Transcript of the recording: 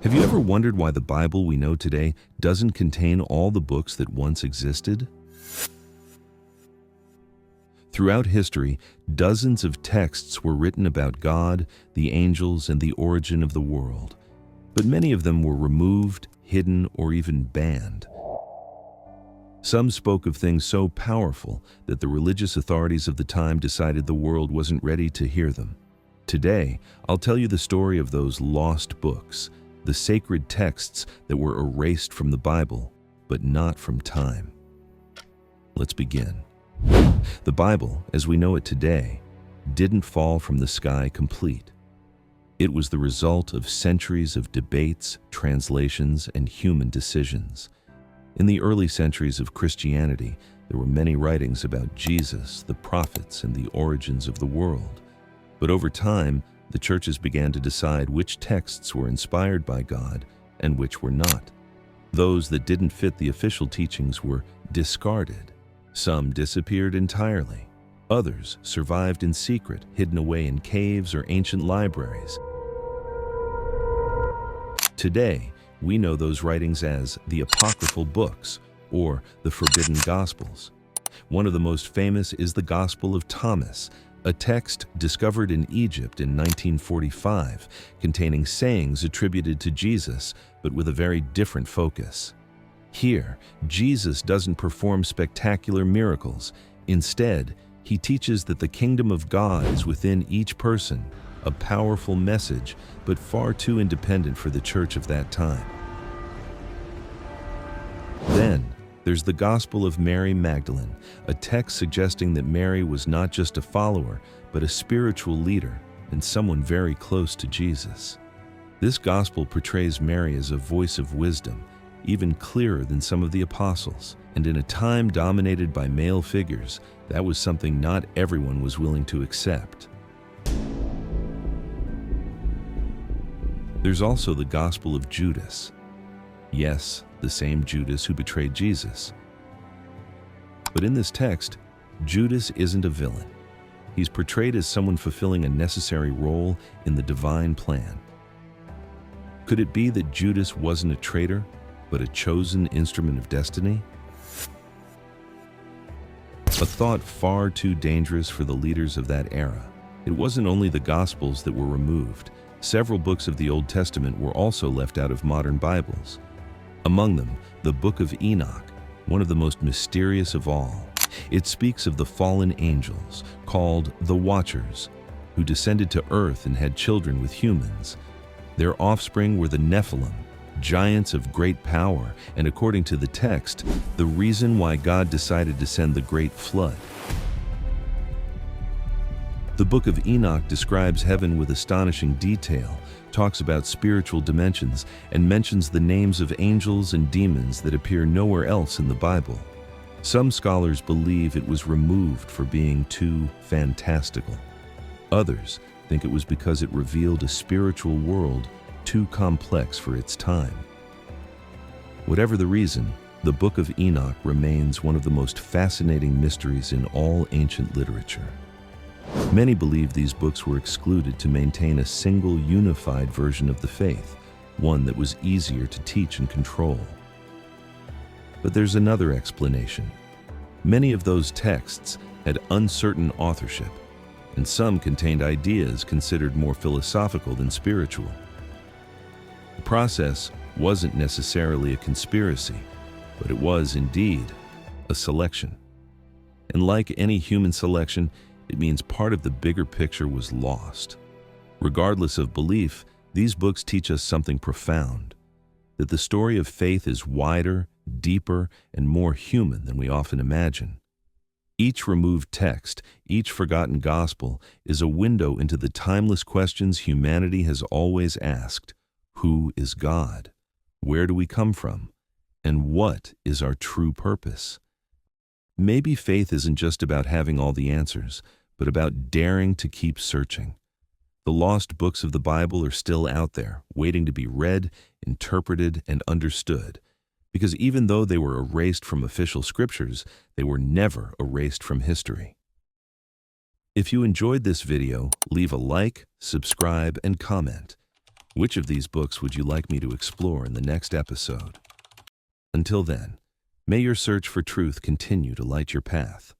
Have you ever wondered why the Bible we know today doesn't contain all the books that once existed? Throughout history, dozens of texts were written about God, the angels, and the origin of the world. But many of them were removed, hidden, or even banned. Some spoke of things so powerful that the religious authorities of the time decided the world wasn't ready to hear them. Today, I'll tell you the story of those lost books, the sacred texts that were erased from the Bible, but not from time. Let's begin. The Bible, as we know it today, didn't fall from the sky complete. It was the result of centuries of debates, translations, and human decisions. In the early centuries of Christianity, there were many writings about Jesus, the prophets, and the origins of the world. But over time, the churches began to decide which texts were inspired by God and which were not. Those that didn't fit the official teachings were discarded. Some disappeared entirely. Others survived in secret, hidden away in caves or ancient libraries. Today, we know those writings as the apocryphal books, or the forbidden Gospels. One of the most famous is the Gospel of Thomas, a text discovered in Egypt in 1945, containing sayings attributed to Jesus, but with a very different focus. Here, Jesus doesn't perform spectacular miracles. Instead, he teaches that the kingdom of God is within each person, a powerful message, but far too independent for the church of that time. Then, there's the Gospel of Mary Magdalene, a text suggesting that Mary was not just a follower, but a spiritual leader and someone very close to Jesus. This gospel portrays Mary as a voice of wisdom, even clearer than some of the apostles. And in a time dominated by male figures, that was something not everyone was willing to accept. There's also the Gospel of Judas. Yes, the same Judas who betrayed Jesus. But in this text, Judas isn't a villain. He's portrayed as someone fulfilling a necessary role in the divine plan. Could it be that Judas wasn't a traitor, but a chosen instrument of destiny? A thought far too dangerous for the leaders of that era. It wasn't only the Gospels that were removed. Several books of the Old Testament were also left out of modern Bibles. Among them, the Book of Enoch, one of the most mysterious of all. It speaks of the fallen angels, called the Watchers, who descended to earth and had children with humans. Their offspring were the Nephilim, giants of great power, and according to the text, the reason why God decided to send the great flood. The Book of Enoch describes heaven with astonishing detail, talks about spiritual dimensions, and mentions the names of angels and demons that appear nowhere else in the Bible. Some scholars believe it was removed for being too fantastical. Others think it was because it revealed a spiritual world too complex for its time. Whatever the reason, the Book of Enoch remains one of the most fascinating mysteries in all ancient literature. Many believe these books were excluded to maintain a single unified version of the faith, one that was easier to teach and control. But there's another explanation. Many of those texts had uncertain authorship, and some contained ideas considered more philosophical than spiritual. The process wasn't necessarily a conspiracy, but it was indeed a selection. And like any human selection, it means part of the bigger picture was lost. Regardless of belief, these books teach us something profound, that the story of faith is wider, deeper, and more human than we often imagine. Each removed text, each forgotten gospel, is a window into the timeless questions humanity has always asked. Who is God? Where do we come from? And what is our true purpose? Maybe faith isn't just about having all the answers, but about daring to keep searching. The lost books of the Bible are still out there, waiting to be read, interpreted, and understood. Because even though they were erased from official scriptures, they were never erased from history. If you enjoyed this video, leave a like, subscribe, and comment. Which of these books would you like me to explore in the next episode? Until then, may your search for truth continue to light your path.